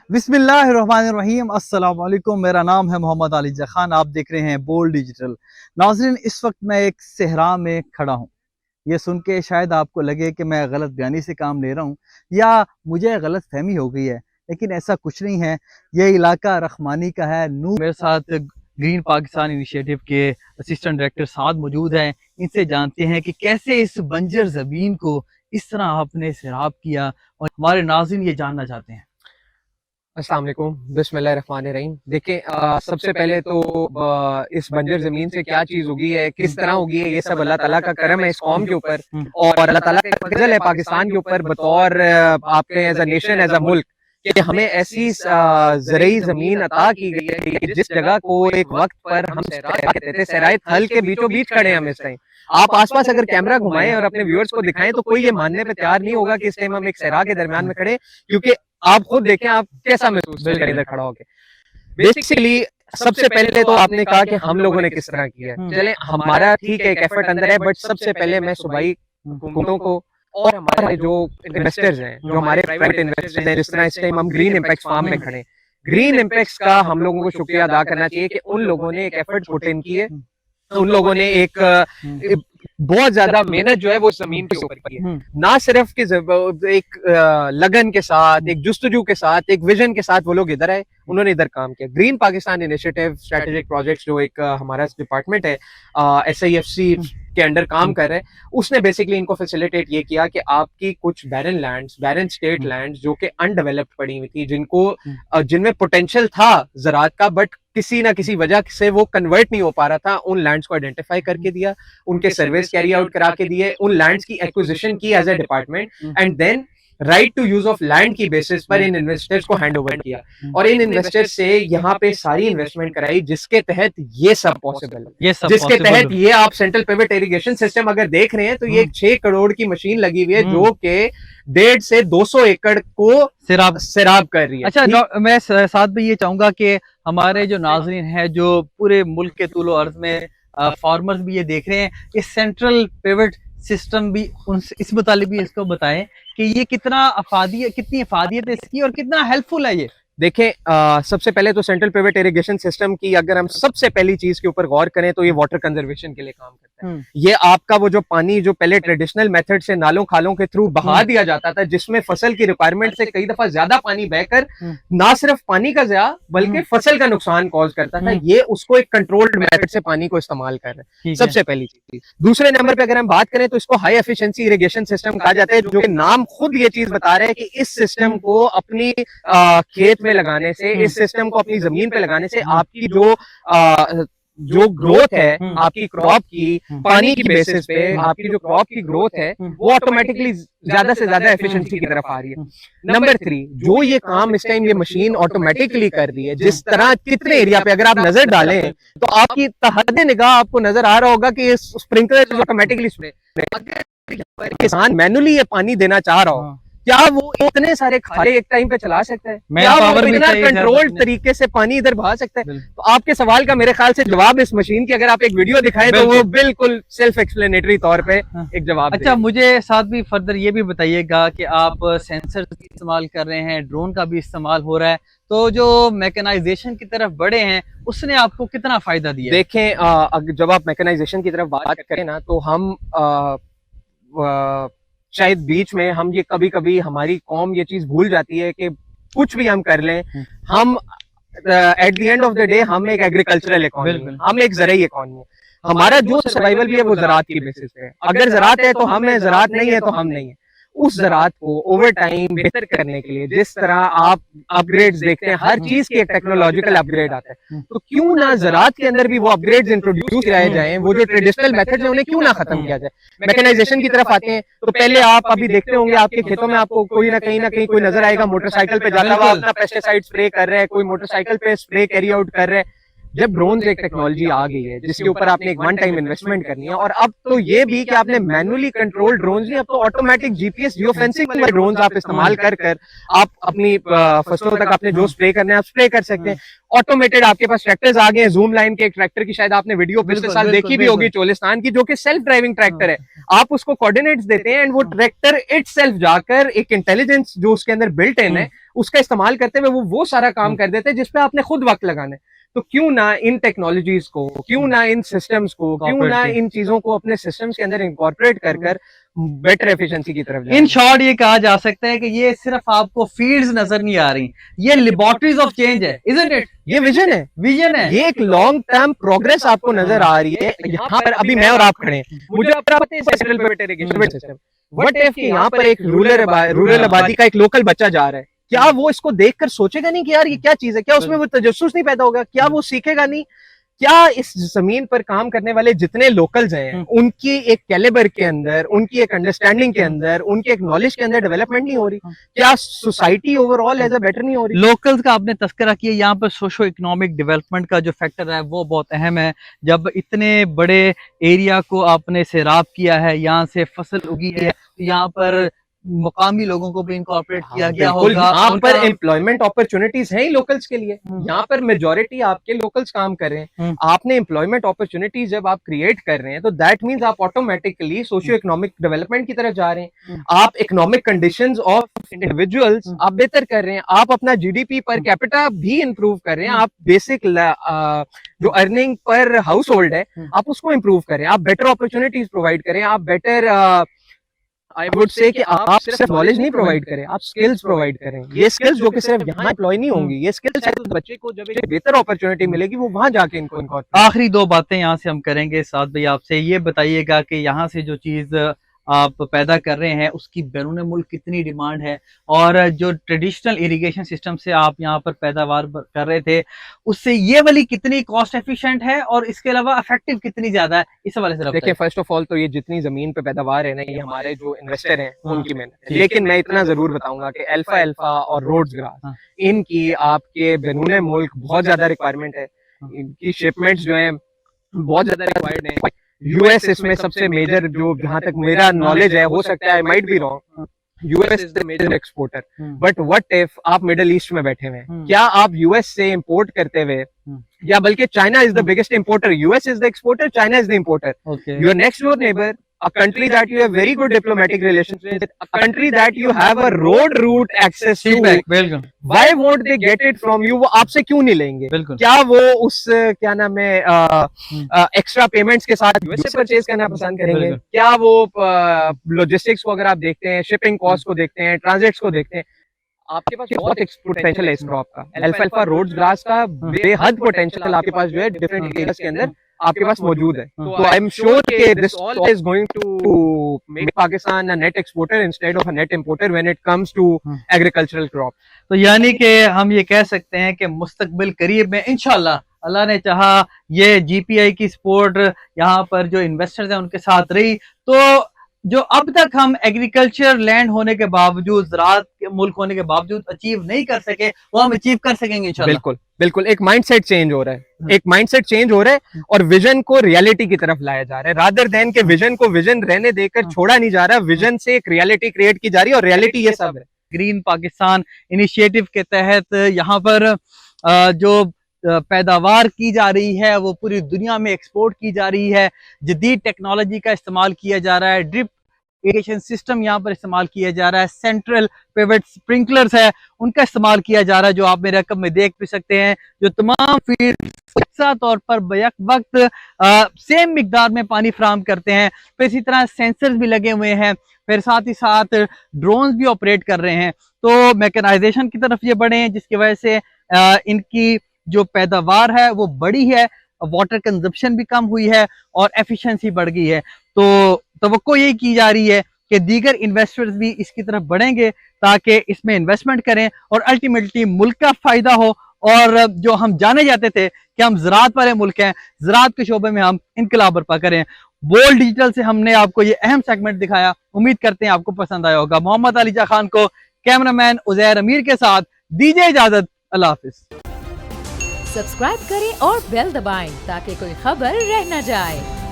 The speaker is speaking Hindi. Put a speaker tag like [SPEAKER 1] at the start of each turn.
[SPEAKER 1] बिस्मिल्लाहिर्रहमानिर्रहीम, अस्सलाम वालेकुम। मेरा नाम है मोहम्मद अली खान। आप देख रहे हैं बोल्ड डिजिटल। नाज़रीन, इस वक्त मैं एक सहरा में खड़ा हूँ। ये सुन के शायद आपको लगे कि मैं गलत बयानी से काम ले रहा हूँ या मुझे गलत फहमी हो गई है, लेकिन ऐसा कुछ नहीं है। ये इलाका रखमानी का है। नूर मेरे साथ ग्रीन पाकिस्तान इनिशिएटिव के असिस्टेंट डायरेक्टर साथ मौजूद हैं। इनसे जानते हैं कि कैसे इस बंजर ज़मीन को इस तरह आपने सैराब किया, और हमारे नाज़रीन ये जानना चाहते हैं।
[SPEAKER 2] अस्सलाम वालेकुम, बिस्मिल्लाहिर्रहमानिर्रहीम। देखिए, सबसे पहले तो इस बंजर ज़मीन से क्या चीज़ उगी है, किस तरह उगी है, ये सब अल्लाह ताला का करम है इस कौम के ऊपर। और अल्लाह ताला का एक फज़ल है पाकिस्तान के ऊपर बतौर आपके as a nation, as a मुल्क, कि हमें ऐसी ज़रई ज़मीन अता की गई है कि जिस जगह को एक वक्त पर हम सहरा कहते थे, सहराए थल के बीचों बीच खड़े हैं हम इस टाइम। आप आसपास अगर कैमरा घुमाएं और अपने व्यूअर्स को दिखाएं तो कोई ये मानने पे तैयार नहीं होगा कि इस टाइम हम एक सहरा के दरमियान में खड़े हैं, क्योंकि आप खुद देखें आप कैसा महसूस करें इधर खड़ा होके। बेसिकली सबसे पहले तो आपने कहा कि हम लोगों ने किस तरह किया है। चले, हमारा ठीक है, एक एफर्ट अंदर है, बट सबसे पहले मैं सूबाई हुकूमतों को और हमारे जो इन्वेस्टर्स हैं, जो हमारे प्राइवेट इन्वेस्टर्स हैं, जिस तरह इस टाइम हम ग्रीन इम्पैक्ट फार्म में खड़े हैं, ग्रीन इम्पैक्ट्स का हम लोगों को शुक्रिया अदा करना चाहिए कि उन लोगों ने एक एफर्ट पुट इन की है। उन लोगों ने एक बहुत ज्यादा मेहनत जो है वो जमीन के ऊपर की है। ना सिर्फ कि एक लगन के साथ, एक जुस्तजू के साथ, एक विजन के साथ वो लोग इधर आए, उन्होंने इधर काम किया। Green Pakistan initiative strategic projects जो एक हमारा डिपार्टमेंट है, SIFC के अंडर काम कर रहे हैं, उसने बेसिकली इनको फैसिलिटेट ये किया कि आपकी कुछ बैरन लैंड्स, बैरन स्टेट लैंड्स जो कि अनडेवलप्ड पड़ी हुई थी, जिनमें पोटेंशियल था ज़राअत का, बट किसी ना किसी वजह से वो कन्वर्ट नहीं हो पा रहा था, उन लैंड्स को आइडेंटिफाई करके दिया, उनके सर्वेस कैरी आउट करा के दिए, उन लैंड्स की एक्विजिशन की as a department, and then right to use of land की बेसिस पर इन इन्वेस्टर्स को हैंड ओवर किया, और इन इन्वेस्टर्स से यहाँ पे सारी इन्वेस्टमेंट कराई, जिसके तहत ये सब पॉसिबल है, जिसके तहत ये आप सेंट्रल पिवट इरिगेशन सिस्टम अगर देख रहे हैं तो ये 6 करोड़ की मशीन लगी हुई है जो कि 1.5 से 200 एकड़ को सिराब कर रही है।
[SPEAKER 1] अच्छा, मैं साथ में ये चाहूंगा कि हमारे जो नाजरीन हैं, जो पूरे मुल्क के तूलो अर्ज में फार्मर्स भी ये देख रहे हैं, इस सेंट्रल पिवट सिस्टम भी इस मुतालिक भी इसको बताएं कि ये कितनी अफादियत है इसकी और कितना हेल्पफुल है ये।
[SPEAKER 2] देखें, सबसे पहले तो सेंट्रल पिवट इरिगेशन सिस्टम की अगर हम सबसे पहली चीज के ऊपर गौर करें तो ये वाटर कंजर्वेशन के लिए काम करता है। ये आपका वो जो पानी जो पहले ट्रेडिशनल मेथड से नालों खालों के थ्रू बहा दिया जाता था, जिसमें फसल की रिक्वायरमेंट से कई दफा ज्यादा पानी बहकर ना सिर्फ पानी का ज़या बल्कि फसल का नुकसान कॉज करता था, ये उसको एक कंट्रोल्ड मेथड से पानी को इस्तेमाल कर रहे हैं, सबसे पहली चीज। दूसरे नंबर पे अगर हम बात करें तो इसको हाई एफिशिएंसी इरिगेशन सिस्टम कहा जाता है, जो कि नाम खुद ये चीज बता रहे हैं कि इस सिस्टम को अपनी खेत में लगाने से, इस सिस्टम को अपनी जमीन पे लगाने से आपकी जो ग्रोथ है आपकी क्रॉप की, पानी की बेसिस पे आपकी जो क्रॉप की ग्रोथ है वो ऑटोमेटिकली ज्यादा से ज्यादा एफिशिएंसी की तरफ आ रही है। नंबर 3, जो ये काम इस टाइम ये मशीन ऑटोमेटिकली कर रही है, जिस तरह कितने एरिया पे अगर आप नजर डालें तो आपकी तहद निगाह आपको नजर आ रहा होगा कि स्प्रिंकलर ऑटोमेटिकली, अगर किसान मैनुअली ये पानी देना चाह रहा हो, क्या वो इतने सारे खाले एक टाइम पे चला सकता है? क्या वो इतना कंट्रोल्ड तरीके से पानी इधर बहा सकता है? तो आपके सवाल का मेरे ख्याल से जवाब इस मशीन की अगर आप एक वीडियो दिखाएं तो वो बिल्कुल सेल्फ एक्सप्लेनेटरी तौर पे एक जवाब।
[SPEAKER 1] अच्छा, मुझे साथ भी फर्दर ये भी बताइएगा कि आप सेंसर इस्तेमाल कर रहे हैं, ड्रोन का भी इस्तेमाल हो रहा है, तो जो मैकेनाइजेशन की तरफ बढ़े हैं उसने आपको कितना फायदा दिया?
[SPEAKER 2] देखें, जब आप मैकेनाइजेशन की तरफ बात करें ना तो हम शायद बीच में हम ये कभी कभी हमारी कौम ये चीज भूल जाती है कि कुछ भी हम कर लें, हम at the end of the day हम एक एग्रीकल्चरल इकोनॉमी, हम एक ज़राई इकोनॉमी, हमारा जो सर्वाइवल भी है वो ज़राअत की बेसिस पे है। अगर ज़राअत है तो हम है, ज़राअत नहीं है तो हम नहीं है। उस ज़राअत को ओवर टाइम बेहतर करने के लिए जिस तरह आप अपग्रेड्स देखते हैं, हर चीज की एक टेक्नोलॉजिकल अपग्रेड आता है, तो क्यों ना ज़राअत के अंदर भी वो अपग्रेड्स इंट्रोड्यूस कराए जाएं, वो जो ट्रेडिशनल मेथड्स हैं उन्हें क्यों ना खत्म किया जाए। मैकेनाइजेशन की तरफ आते हैं तो पहले आप अभी देखते होंगे आपके खेतों में आपको कोई ना कहीं कोई नजर आएगा मोटरसाइकिल पे जाता हुआ अपना पेस्टिसाइड स्प्रे कर रहा है, कोई मोटरसाइकिल पे स्प्रे कैरी आउट कर रहा है। जब ड्रोन एक टेक्नोलॉजी आ गई है जिसके ऊपर आपने एक वन टाइम इन्वेस्टमेंट करनी है, और अब तो ये भी कि आपने मैनुअली कंट्रोल ड्रोन नहीं, अब तो ऑटोमेटिक जीपीएस जियो फेंसिंग वाले ड्रोन आप इस्तेमाल कर कर आप अपनी फसलों तक आपने जो स्प्रे करना है आप स्प्रे कर सकते हैं। ऑटोमेटेड आपके पास ट्रैक्टर्स आ गए हैं, जूम लाइन के एक ट्रैक्टर की शायद आपने वीडियो पिछले साल देखी भी होगी चोलिस्तान की, जो कि सेल्फ ड्राइविंग ट्रैक्टर है। आप उसको कोऑर्डिनेट्स देते हैं एंड वो ट्रैक्टर इटसेल्फ जाकर एक इंटेलिजेंस जो उसके अंदर बिल्ट इन है उसका इस्तेमाल करते हुए वो सारा काम कर देते हैं जिसपे आपने खुद वक्त लगाना है। तो क्यों ना इन टेक्नोलॉजीज को, क्यों ना इन सिस्टम्स को, क्यों ना इन चीजों को अपने सिस्टम्स के अंदर इंकॉर्पोरेट कर बेटर एफिशिएंसी की तरफ जाए।
[SPEAKER 1] इन शॉर्ट ये कहा जा सकता है कि ये सिर्फ आपको फील्ड्स नजर नहीं आ रही, ये लेबोरेटरीज ऑफ चेंज है, इजंट इट?
[SPEAKER 2] ये विजन है,
[SPEAKER 1] विजन है,
[SPEAKER 2] ये एक लॉन्ग टर्म प्रोग्रेस आपको नजर आ रही है। यहाँ पर अभी मैं और आप खड़े हैं, मुझे अपना पता है central pivot irrigation system, what if कि यहाँ पर एक रूरल आबादी का एक लोकल बच्चा जा रहा है, क्या वो इसको देखकर सोचेगा नहीं कि यार ये क्या चीज है? क्या उसमें वो तजस्सुस नहीं पैदा होगा? क्या वो सीखेगा नहीं? क्या इस जमीन पर काम करने वाले जितने लोकल्स हैं उनकी एक कैलिबर के अंदर, उनकी एक अंडरस्टैंडिंग के अंदर, उनके एक नॉलेज के अंदर डेवलपमेंट नहीं हो रही? क्या society overall as a better नहीं हो रही?
[SPEAKER 1] लोकल्स का आपने तस्करा किया, यहाँ पर सोशो इकोनॉमिक डेवलपमेंट का जो फैक्टर है वो बहुत अहम है। जब इतने बड़े एरिया को आपने सैराब किया है, यहाँ से फसल उगी है, तो यहाँ पर मुकामी लोगों को भी इनकॉर्पोरेट किया गया होगा।
[SPEAKER 2] यहाँ पर एम्प्लॉयमेंट अपॉर्चुनिटीज हैं लोकल्स के लिए, यहाँ पर मेजॉरिटी आपके लोकल्स काम कर रहे हैं। आपने एम्प्लॉयमेंट अपॉर्चुनिटीज जब आप क्रिएट कर रहे हैं तो दैट मींस आप ऑटोमेटिकली सोशियो इकोनॉमिक डेवलपमेंट की तरफ जा रहे हैं। आप इकोनॉमिक कंडीशंस ऑफ इंडिविजुअल्स आप बेहतर कर रहे हैं, आप अपना जीडीपी पर कैपिटा भी इंप्रूव कर रहे हैं, आप बेसिक जो अर्निंग पर हाउस होल्ड है आप उसको इंप्रूव करें, आप बेटर अपॉर्चुनिटीज प्रोवाइड करें, आप बेटर आई वुड से कि आप सिर्फ नॉलेज नहीं प्रोवाइड करें, आप स्किल्स प्रोवाइड करें। ये स्किल्स जो कि सिर्फ यहाँ एम्प्लॉय नहीं होंगी, ये स्किल्स है तो बच्चे को जब एक बेहतर अपॉर्चुनिटी मिलेगी वो वहां जाके इनको
[SPEAKER 1] आखिरी दो बातें यहाँ से हम करेंगे साथ भाई, आपसे ये बताइएगा कि यहाँ से जो चीज आप पैदा कर रहे हैं उसकी बैरून मुल्क कितनी डिमांड है, और जो ट्रेडिशनल इरिगेशन सिस्टम से आप यहाँ पर पैदावार कर रहे थे उससे ये वाली कितनी कॉस्ट एफिशिएंट है, और इसके अलावा इफेक्टिव कितनी ज्यादा है, इस हवाले से
[SPEAKER 2] देखिए। फर्स्ट ऑफ ऑल तो ये जितनी जमीन पे पैदावार है ना, ये हमारे जो इन्वेस्टर हैं उनकी मेहनत है, लेकिन मैं इतना जरूर बताऊंगा कि अल्फा और रोड्स ग्रास इनकी आपके बैरून मुल्क बहुत ज्यादा रिक्वायरमेंट है। इनकी शिपमेंट्स जो है बहुत ज्यादा रिक्वायर्ड है। यूएस इसमें सबसे मेजर, जो जहां तक मेरा नॉलेज है, हो सकता है I might be wrong, US is the major exporter. But what if आप मिडिल ईस्ट में बैठे हुए हैं, क्या आप यूएस से इंपोर्ट करते हुए, या बल्कि China is the biggest importer, US is the exporter, China is the importer, your next door neighbour, a country that you have very good diplomatic relations with, a country that you have a road route access to, why won't they get it from you? वो आपसे क्यों नहीं लेंगे? क्या वो उस क्या नाम है एक्स्ट्रा पेमेंट्स के साथ यूएस से परचेज करना पसंद करेंगे? क्या वो लॉजिस्टिक्स को अगर आप देखते हैं, शिपिंग कॉस्ट को देखते हैं, ट्रांजिट्स को देखते हैं, आपके पास बहुत पोटेंशियल है इस क्रॉप का। अल्फा रोड्स ग्रास का बेहद पोटेंशियल आपके पास जो है डिफरेंट एरियाज के अंदर आपके पास मौजूद है। तो आई एम श्योर कि this all is going to make Pakistan a net exporter instead of a net importer when it comes to agricultural crop.
[SPEAKER 1] तो यानी कि हम ये कह सकते हैं कि मुस्तकबिल करीब में इंशाल्लाह अल्लाह ने चाहा ये जीपीआई की सपोर्ट यहाँ पर जो इन्वेस्टर्स हैं उनके साथ रही, तो जो अब तक हम एग्रीकल्चर लैंड होने के बावजूद, ज़राअत के मुल्क होने के बावजूद अचीव नहीं कर सके, वो हम अचीव कर सकेंगे इंशाल्लाह।
[SPEAKER 2] बिल्कुल बिल्कुल, एक माइंडसेट चेंज हो रहा है, एक माइंडसेट चेंज हो रहा है और विजन को रियलिटी की तरफ लाया जा रहा है, रादर देन के विजन को विजन रहने देकर छोड़ा नहीं जा रहा, विजन से एक रियलिटी क्रिएट की जा रही है, और रियलिटी ये सब है।
[SPEAKER 1] ग्रीन पाकिस्तान इनिशिएटिव के तहत यहाँ पर जो पैदावार की जा रही है वो पूरी दुनिया में एक्सपोर्ट की जा रही है, जदीद टेक्नोलॉजी का इस्तेमाल किया जा रहा है, ड्रिप इरिगेशन सिस्टम यहाँ पर इस्तेमाल किया जा रहा है, सेंट्रल पिवट स्प्रिंकलर्स है उनका इस्तेमाल किया जा रहा है, जो आप मेरे रकम में देख भी सकते हैं, जो तमाम फील्ड यकसा तौर पर बैक वक्त सेम मिकदार में पानी फराहम करते हैं। फिर इसी तरह सेंसर्स भी लगे हुए हैं, फिर साथ ही साथ ड्रोन्स भी ऑपरेट कर रहे हैं। तो मैकेनाइजेशन की तरफ ये बढ़े हैं, जिसकी वजह से इनकी जो पैदावार है वो बढ़ी है, वाटर कंजप्शन भी कम हुई है और एफिशिएंसी बढ़ गई है। तो तवक्को यही की जा रही है कि दीगर इन्वेस्टर्स भी इसकी तरफ बढ़ेंगे ताकि इसमें इन्वेस्टमेंट करें और अल्टीमेटली मुल्क का फायदा हो। और जो हम जाने जाते थे कि हम ज़राअत वाले मुल्क हैं, ज़राअत के शोबे में हम इनकलाब बर्पा करें। बोल्ड डिजिटल से हमने आपको ये अहम सेगमेंट दिखाया, उम्मीद करते हैं आपको पसंद आया होगा। मोहम्मद अलीजा खान को कैमरामैन उजैर अमीर के साथ दीजिए इजाजत, अल्लाह हाफिज।
[SPEAKER 3] सब्सक्राइब करें और बेल दबाएं ताकि कोई खबर रह न जाए।